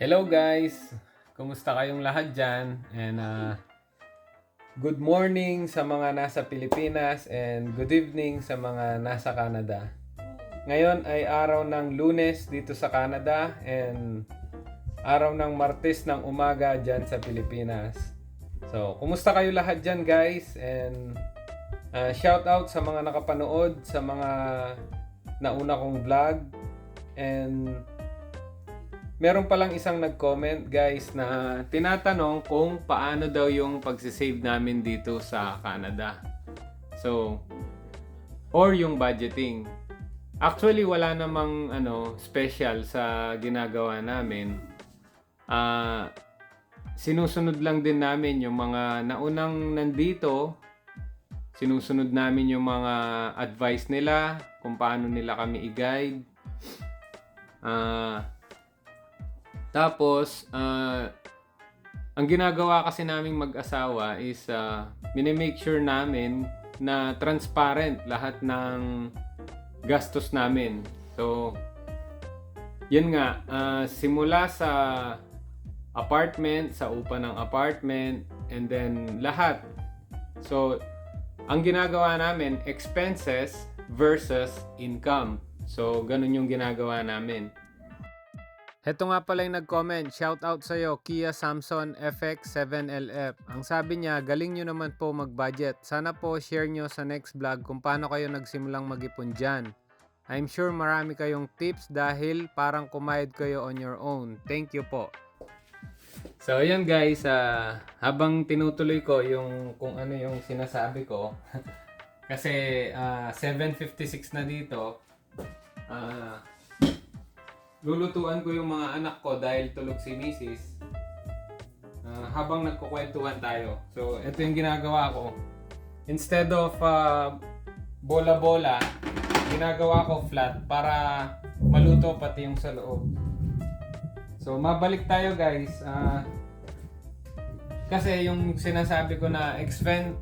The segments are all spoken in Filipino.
Hello guys! Kumusta kayong lahat dyan? And good morning sa mga nasa Pilipinas and good evening sa mga nasa Canada. Ngayon ay araw ng Lunes dito sa Canada and araw ng Martes ng umaga dyan sa Pilipinas. So, kumusta kayo lahat dyan guys? And shout out sa mga nakapanood sa mga nauna kong vlog. And meron palang isang nag-comment guys na tinatanong kung paano daw yung pagsisave namin dito sa Canada. So, or yung budgeting. Actually, wala namang special sa ginagawa namin. Sinusunod lang din namin yung mga naunang nandito. Sinusunod namin yung mga advice nila, kung paano nila kami i-guide. Tapos, ang ginagawa kasi naming mag-asawa is minimake sure namin na transparent lahat ng gastos namin. So, yun nga, simula sa apartment, sa upa ng apartment, and then lahat. So, ang ginagawa namin, expenses versus income. So, ganun yung ginagawa namin. Heto nga pala yung nag-comment. Shout out sa'yo, Kia Samson FX7LF. Ang sabi niya, galing nyo naman po mag-budget. Sana po share nyo sa next vlog kung paano kayo nagsimulang mag-ipon dyan. I'm sure marami kayong tips dahil parang kumayad kayo on your own. Thank you po. So ayan guys, habang tinutuloy ko yung kung ano yung sinasabi ko kasi 7:56 na dito. Lulutuan ko yung mga anak ko dahil tulog si Mrs. Habang nagkukwentuhan tayo. So, ito yung ginagawa ko. Instead of bola-bola, ginagawa ko flat para maluto pati yung sa loob. So, mabalik tayo guys. Kasi yung sinasabi ko na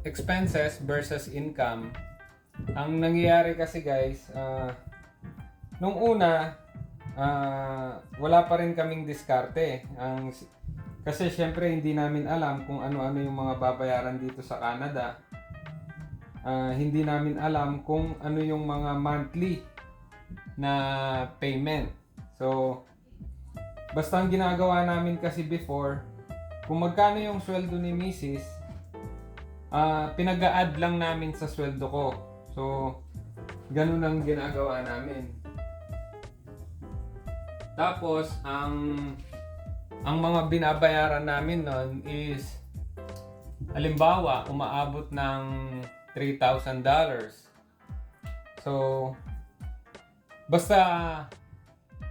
expenses versus income, ang nangyayari kasi guys, nung una, wala pa rin kaming diskarte. Kasi syempre hindi namin alam kung ano-ano yung mga babayaran dito sa Canada. Hindi namin alam kung ano yung mga monthly na payment. So, basta ang ginagawa namin kasi before, kung magkano yung sweldo ni Mrs., pinag-a-add lang namin sa sweldo ko. So, ganun ang ginagawa namin. Tapos, ang mga binabayaran namin nun is, halimbawa, umaabot ng $3,000. So, basta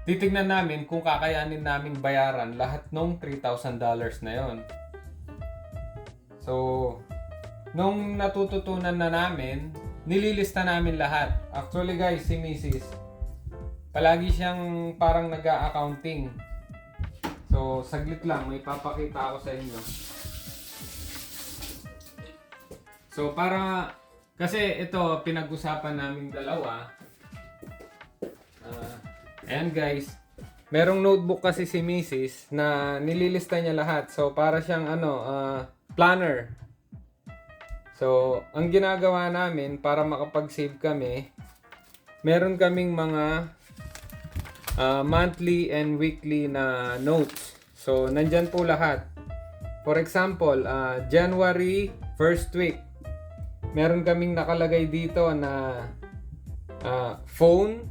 titignan namin kung kakayanin naming bayaran lahat ng $3,000 na yon. So, nung natututunan na namin, nililista namin lahat. Actually guys, si Mrs. palagi siyang parang nag-a-accounting. So, saglit lang. May papakita ako sa inyo. So, kasi ito, pinag-usapan naming dalawa. Ayan guys. Merong notebook kasi si Mrs. na nililista niya lahat. So, para siyang planner. So, ang ginagawa namin para makapag-save kami, meron kaming mga monthly and weekly na notes. So, nandyan po lahat. For example, January first week, meron kaming nakalagay dito na phone,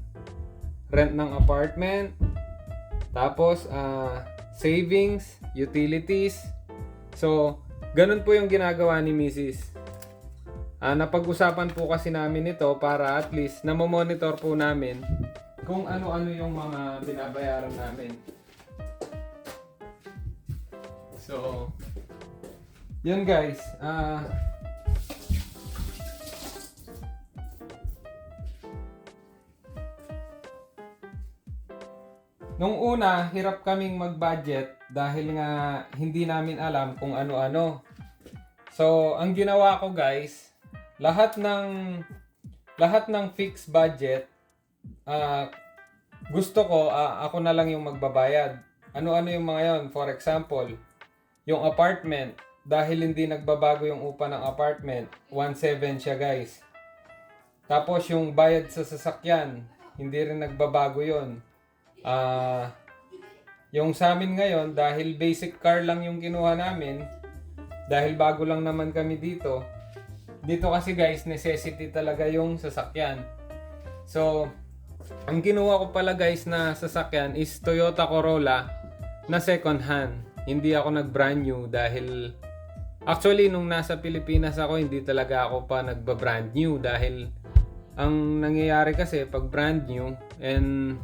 rent ng apartment, tapos savings, utilities. So, ganun po yung ginagawa ni Mrs. Napag-usapan po kasi namin ito para at least namomonitor po namin kung ano-ano yung mga binabayaran namin. So, yun guys. Nung una, hirap kaming mag-budget dahil nga hindi namin alam kung ano-ano. So, ang ginawa ko guys, lahat ng fixed budget, gusto ko ako na lang yung magbabayad. Ano-ano yung mga yon? For example, yung apartment, dahil hindi nagbabago yung upa ng apartment, 1.7 siya guys. Tapos yung bayad sa sasakyan, hindi rin nagbabago yon. Yung sa amin ngayon, dahil basic car lang yung kinuha namin, dahil bago lang naman kami dito kasi guys, necessity talaga yung sasakyan. So, ang kinuha ko pala guys na sasakyan is Toyota Corolla na second hand. Hindi ako nag brand new dahil actually nung nasa Pilipinas ako, hindi talaga ako pa nagba-brand new dahil ang nangyayari kasi pag brand new and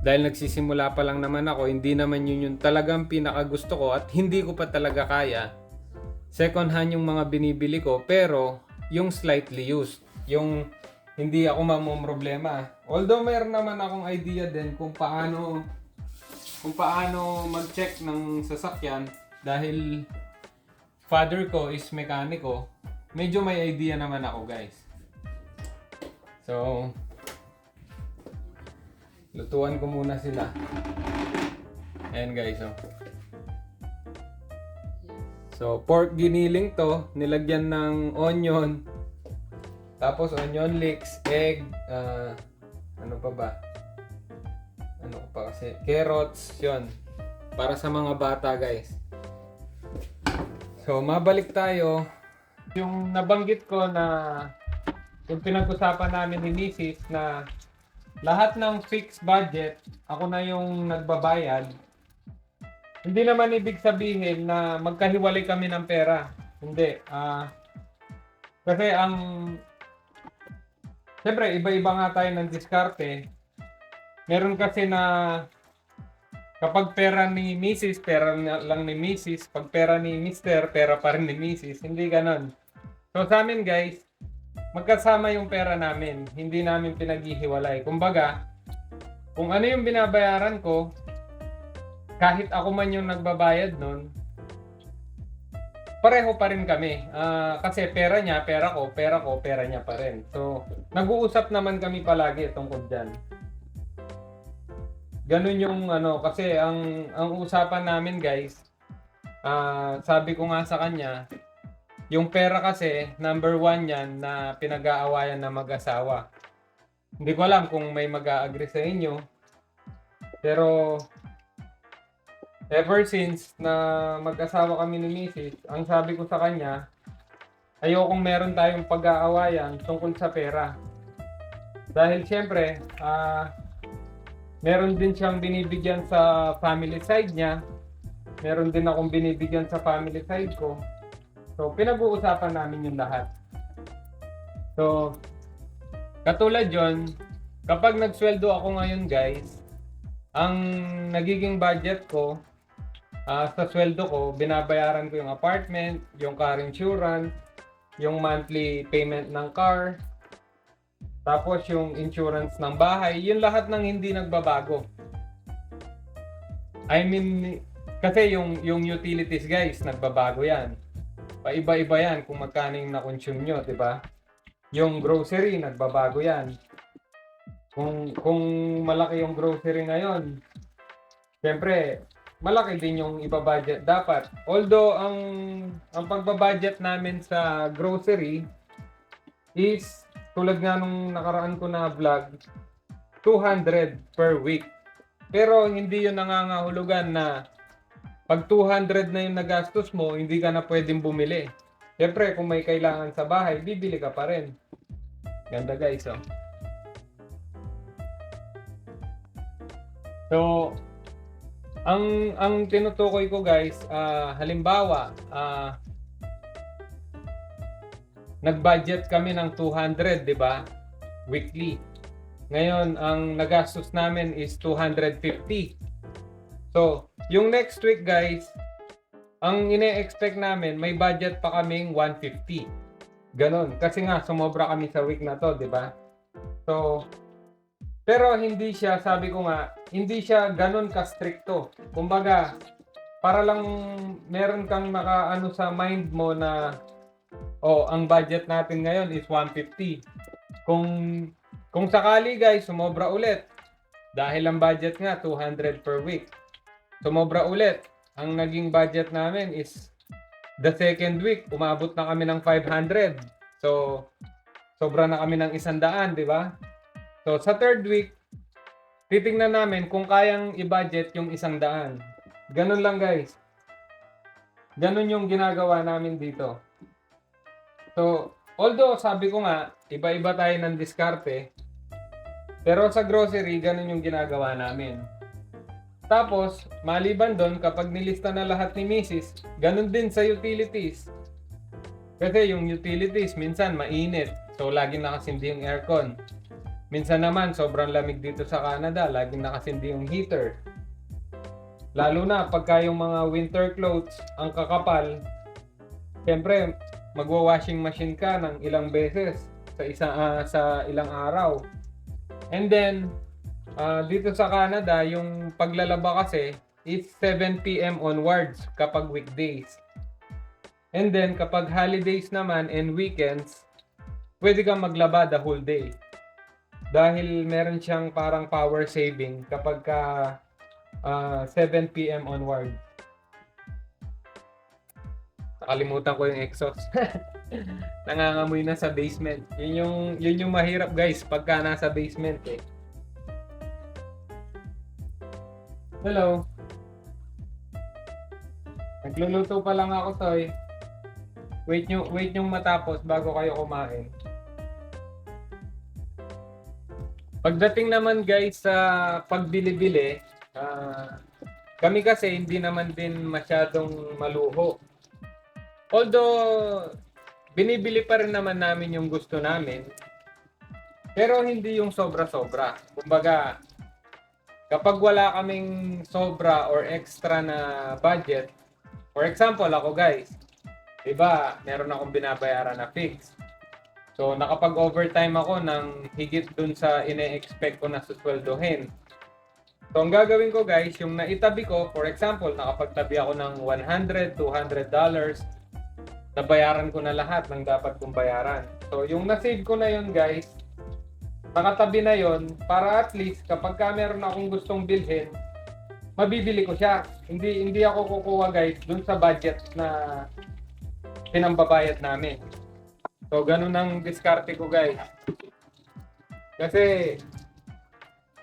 dahil nagsisimula pa lang naman ako, hindi naman yun yung talagang pinakagusto ko at hindi ko pa talaga kaya. Second hand yung mga binibili ko pero yung slightly used. Yung hindi ako mamomroblema. Although mayroon naman akong idea din kung paano mag-check ng sasakyan dahil father ko is mekaniko. Medyo may idea naman ako guys. So, lutuan ko muna sila. Ayan guys, oh. So, pork giniling to, nilagyan ng onion, tapos onion leeks, egg, ano pa ba? Ano pa kasi? Carrots, yun. Para sa mga bata guys. So, mabalik tayo. Yung nabanggit ko na yung pinag-usapan namin ni Mrs. na lahat ng fixed budget, ako na yung nagbabayad. Hindi naman ibig sabihin na magkahiwalay kami ng pera. Hindi. Kasi siyempre, iba-iba nga tayo ng diskarte. Meron kasi na kapag pera ni Mrs., pera lang ni Mrs. Pag pera ni Mr., pera pa rin ni Mrs. Hindi ganon. So sa amin guys, magkasama yung pera namin. Hindi namin pinaghihiwalay. Kumbaga, kung ano yung binabayaran ko, kahit ako man yung nagbabayad nun, pareho pa rin kami. Kasi pera niya, pera ko, pera niya pa rin. So, nag-uusap naman kami palagi tungkol dyan. Ganun yung kasi ang usapan namin guys, sabi ko nga sa kanya, yung pera kasi, number one yan na pinag-aawayan na mag-asawa. Hindi ko alam kung may mag-a-agree sa inyo. Pero, ever since na mag-asawa kami ni Mrs., ang sabi ko sa kanya, ayokong meron tayong pag-aawayan tungkol sa pera. Dahil siyempre, meron din siyang binibigyan sa family side niya. Meron din akong binibigyan sa family side ko. So, pinag-uusapan namin yung lahat. So, katulad yon, kapag nagsweldo ako ngayon guys, ang nagiging budget ko, sa sweldo ko, binabayaran ko yung apartment, yung car insurance, yung monthly payment ng car, tapos yung insurance ng bahay, yung lahat ng hindi nagbabago. I mean, kasi yung utilities guys, nagbabago yan. Paiba-iba yan kung magkano yung na-consume nyo, di ba? Yung grocery, nagbabago yan. Kung malaki yung grocery ngayon, siyempre, malaki din yung iba-budget dapat. Although, ang pagbabudget namin sa grocery is, tulad nga nung nakaraan ko na vlog, 200 per week. Pero hindi yun nangangahulugan na pag 200 na yung nagastos mo, hindi ka na pwedeng bumili. Siyempre, kung may kailangan sa bahay, bibili ka pa rin. Ganda guys, oh. So, ang tinutukoy ko guys, halimbawa, nag-budget kami ng 200, di ba? Weekly. Ngayon, ang nagastos namin is 250. So, yung next week guys, ang ine-expect namin, may budget pa kaming 150. Ganon. Kasi nga, sumobra kami sa week na to, di ba? So, pero hindi siya, sabi ko nga, hindi siya ganon ka-stricto. Kumbaga, para lang meron kang makaano sa mind mo na, ang budget natin ngayon is 150. Kung sakali guys, sumobra ulit. Dahil ang budget nga, 200 per week. sumobra ulit. Ang naging budget namin is the second week, umabot na kami ng 500. So, sobra na kami ng 100, di ba? So, sa third week, titingnan namin kung kayang i-budget yung 100. Ganun lang guys. Ganun yung ginagawa namin dito. So, although sabi ko nga, iba-iba tayo ng diskarte, pero sa grocery, ganun yung ginagawa namin. Tapos, maliban doon, kapag nilista na lahat ni Mrs., ganun din sa utilities. Kasi yung utilities, minsan mainit. So, laging nakasindi yung aircon. Minsan naman, sobrang lamig dito sa Canada, laging nakasindi yung heater. Lalo na pagka yung mga winter clothes, ang kakapal, siyempre, magwa-washing machine ka ng ilang beses sa ilang araw. And then, dito sa Canada, yung paglalaba kasi is 7 p.m. onwards kapag weekdays. And then, kapag holidays naman and weekends, pwede kang maglaba the whole day. Dahil meron siyang parang power saving kapag 7 p.m. onward. Nakalimutan ko yung exhaust. Nangangamoy na sa basement. Yun yung mahirap guys pagka nasa basement eh. Hello. Nagluluto pa lang ako, Toy. Wait nyo matapos bago kayo kumain. Pagdating naman guys sa pagbili-bili, kami kasi hindi naman din masyadong maluho. Although, binibili pa rin naman namin yung gusto namin, pero hindi yung sobra-sobra. Kumbaga, kapag wala kaming sobra or extra na budget, for example, ako guys, diba, meron akong binabayaran na fix. So, nakapag-overtime ako ng higit dun sa ine-expect ko na susweldohin. So, ang gagawin ko guys, yung naitabi ko, for example, nakapagtabi ako ng $100, $200, nabayaran ko na lahat ng dapat kong bayaran. So, yung nasave ko na yun guys, nakatabi na yun para at least kapag meron akong gustong bilhin, mabibili ko siya. Hindi ako kukuha guys dun sa budget na pinambabayad namin. So, ganun ang diskarte ko guys. Kasi,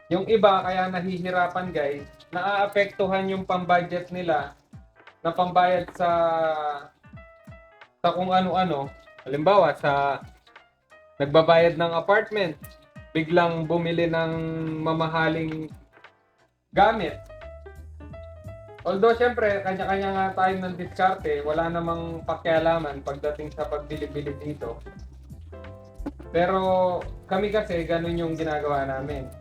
yung iba kaya nahihirapan guys, naaapektuhan yung pambudget nila na pambayad sa kung ano-ano. Halimbawa, sa nagbabayad ng apartment, biglang bumili ng mamahaling gamit. Although, syempre, kanya-kanya nga tayo ng diskarte, wala namang pakialaman pagdating sa pagbili-bili dito. Pero, kami kasi, ganun yung ginagawa namin.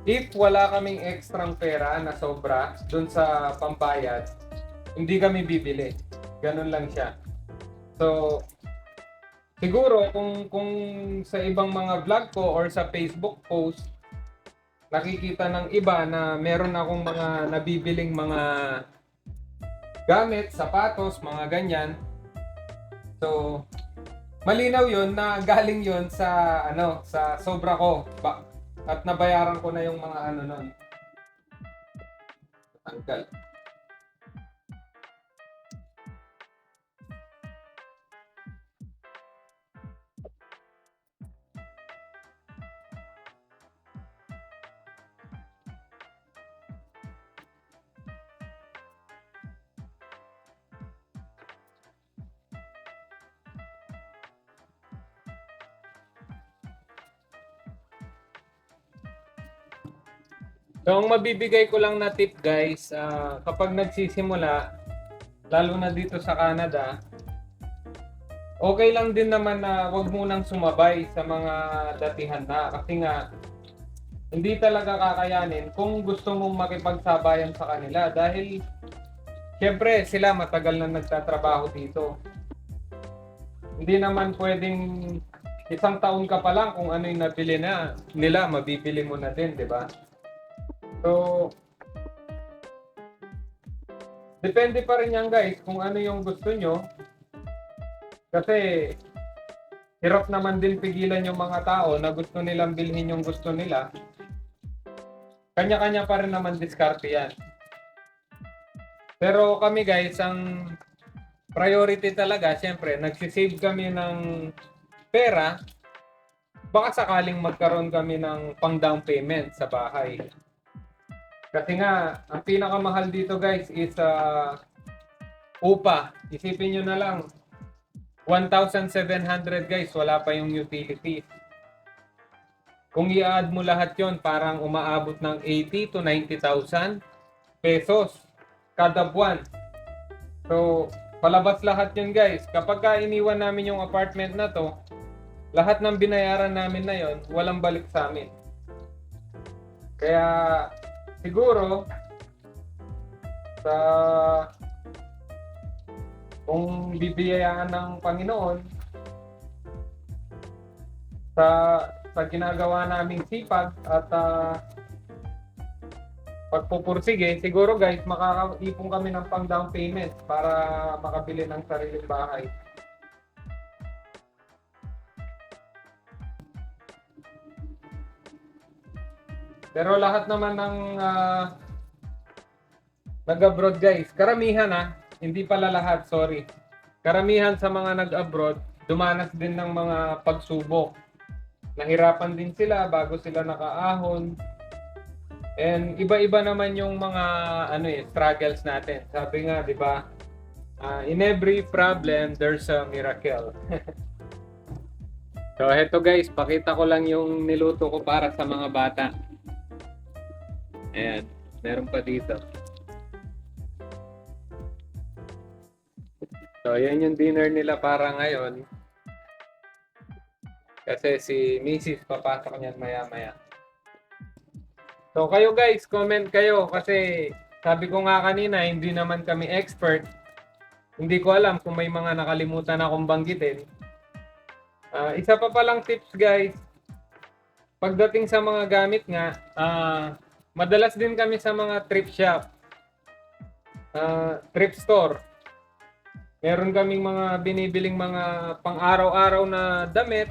If wala kaming extrang pera na sobra dun sa pambayad, hindi kami bibili. Ganun lang siya. So, siguro, kung sa ibang mga vlog ko or sa Facebook post, nakikita ng iba na meron akong mga nabibiling mga gamit, sapatos, mga ganyan. So, malinaw yun na galing yun sa sa sobra ko. At nabayaran ko na yung mga nun. Tanggal. So, ang mabibigay ko lang na tip guys, kapag nagsisimula, lalo na dito sa Canada, okay lang din naman na wag munang sumabay sa mga datihan na. Kasi nga, hindi talaga kakayanin kung gusto mong makipagsabayan sa kanila. Dahil, syempre, sila matagal na nagtatrabaho dito. Hindi naman pwedeng isang taon ka pa lang kung ano yung nabili na nila, mabibili mo na din, di ba? So, depende pa rin yan guys kung ano yung gusto nyo. Kasi, hirap naman din pigilan yung mga tao na gusto nilang bilhin yung gusto nila. Kanya-kanya pa rin naman diskarte yan. Pero kami guys, ang priority talaga, syempre, nagsisave kami ng pera, baka sakaling magkaroon kami ng pang down payment sa bahay. Kasi nga, ang pinakamahal dito guys is upa. Isipin nyo na lang, 1,700 guys, wala pa yung utilities. Kung i-add mo lahat yon, parang umaabot ng 80 to 90,000 pesos kada buwan. So, palabas lahat yun guys. Kapag iniwan namin yung apartment na to, lahat ng binayaran namin na yon, walang balik sa amin. Kaya, siguro, sa kung bibiyayaan ng Panginoon, sa ginagawa naming sipag at pagpupursige, siguro guys, makakaipon kami ng pang down payment para makabili ng sariling bahay. Pero lahat naman ng nag-abroad guys, karamihan hindi pala lahat, sorry. Karamihan sa mga nag-abroad, dumanas din ng mga pagsubok. Nahirapan din sila bago sila nakaahon. And iba-iba naman yung mga struggles natin. Sabi nga, 'di ba? In every problem, there's a miracle. So, heto guys, pakita ko lang yung niluto ko para sa mga bata. Ayan, meron pa dito. So, yan yung dinner nila para ngayon. Kasi si Mrs. papasok niyan maya-maya. So, kayo guys, comment kayo. Kasi sabi ko nga kanina, hindi naman kami expert. Hindi ko alam kung may mga nakalimutan akong banggitin. Isa pa palang tips guys. Pagdating sa mga gamit nga, madalas din kami sa mga thrift shop. Thrift store. Meron kaming mga binibiling mga pang-araw-araw na damit.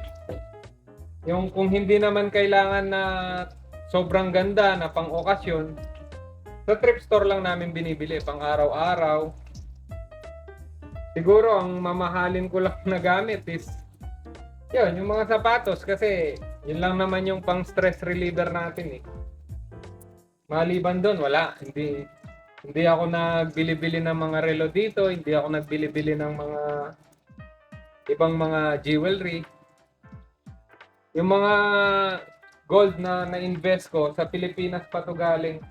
Yung kung hindi naman kailangan na sobrang ganda na pang-okasyon, sa thrift store lang namin binibili, pang-araw-araw. Siguro ang mamahalin ko lang na gamit is yun, yung mga sapatos kasi yun lang naman yung pang-stress reliever natin eh. Maliban doon, wala. Hindi ako nagbili-bili ng mga relo dito, hindi ako nagbili-bili ng mga ibang mga jewelry. Yung mga gold na na-invest ko sa Pilipinas pa to galing.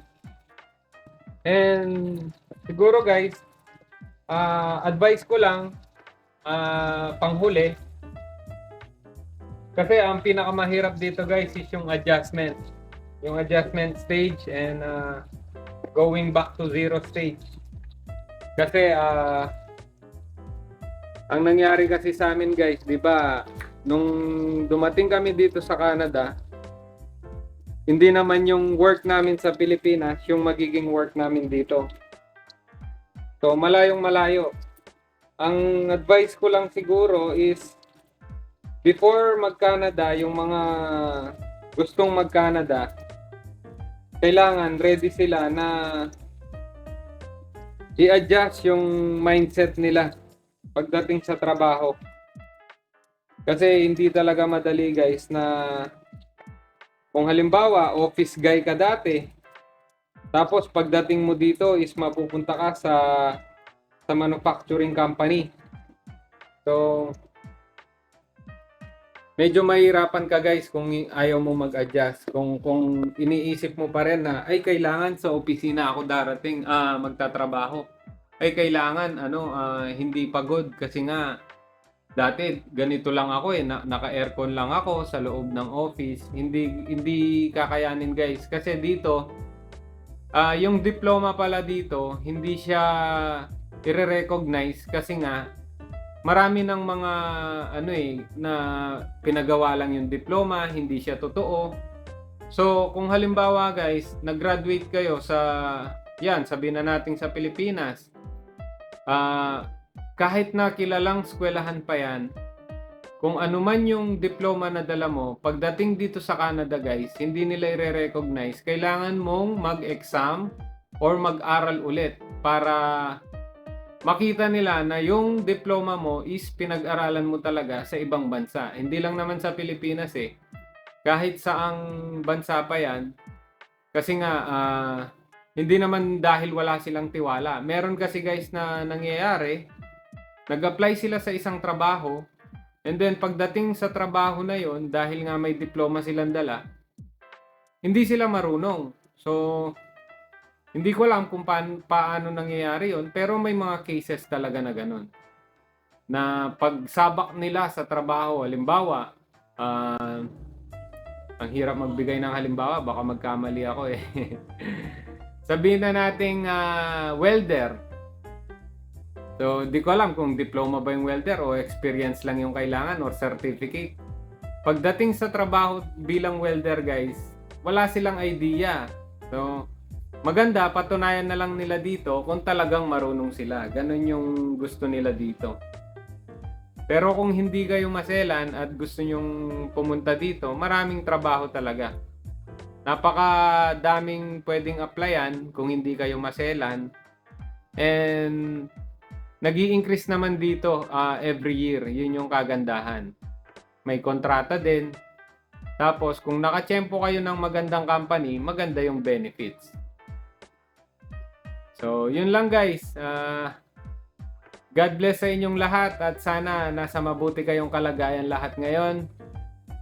And siguro guys, advice ko lang panghuli. Kasi ang pinakamahirap dito guys is yung adjustment. Yung adjustment stage and going back to zero stage. Kasi ang nangyari kasi sa amin guys, 'di ba, nung dumating kami dito sa Canada, hindi naman yung work namin sa Pilipinas yung magiging work namin dito. So malayong malayo. Ang advice ko lang siguro is before mag-Canada, yung mga gustong mag-Canada, kailangan ready sila na i-adjust yung mindset nila pagdating sa trabaho. Kasi hindi talaga madali guys na kung halimbawa office guy ka dati, tapos pagdating mo dito is mapupunta ka sa manufacturing company. So medyo mahirapan ka guys kung ayaw mo mag-adjust. Kung iniisip mo pa rin na ay kailangan sa opisina ako darating magtatrabaho. Ay kailangan hindi pagod kasi nga dati ganito lang ako naka-aircon lang ako sa loob ng office. Hindi kakayanin guys kasi dito yung diploma pala dito hindi siya i-recognize kasi nga marami ng mga na pinagawa lang yung diploma, hindi siya totoo. So, kung halimbawa guys, nag-graduate kayo sabihin na natin sa Pilipinas, kahit na kilalang eskwelahan pa yan, kung ano man yung diploma na dala mo, pagdating dito sa Canada guys, hindi nila i-recognize. Kailangan mong mag-exam or mag-aral ulit. para makita nila na yung diploma mo is pinag-aralan mo talaga sa ibang bansa. Hindi lang naman sa Pilipinas eh. Kahit saang bansa pa yan. Kasi nga, hindi naman dahil wala silang tiwala. Meron kasi guys na nangyayari, nag-apply sila sa isang trabaho, and then pagdating sa trabaho na yon, dahil nga may diploma silang dala, hindi sila marunong. So, hindi ko alam kung paano nangyayari yon, pero may mga cases talaga na ganun. Na pagsabak nila sa trabaho, halimbawa, ang hirap magbigay ng halimbawa, baka magkamali ako eh. Sabihin na nating welder. So, di ko alam kung diploma ba yung welder o experience lang yung kailangan or certificate. Pagdating sa trabaho bilang welder guys, wala silang idea. So, maganda, patunayan na lang nila dito kung talagang marunong sila. Ganun yung gusto nila dito. Pero kung hindi kayo maselan at gusto nyong pumunta dito, maraming trabaho talaga. Napakadaming pwedeng applyan kung hindi kayo maselan. And nag-i-increase naman dito every year. Yun yung kagandahan. May kontrata din. Tapos kung nakatsyempo kayo ng magandang company, maganda yung benefits. So, yun lang guys. God bless sa inyong lahat at sana nasa mabuti kayong kalagayan lahat ngayon.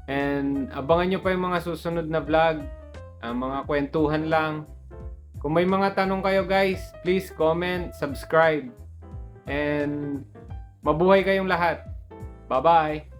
And abangan nyo pa yung mga susunod na vlog. Mga kwentuhan lang. Kung may mga tanong kayo guys, please comment, subscribe. And mabuhay kayong lahat. Bye-bye!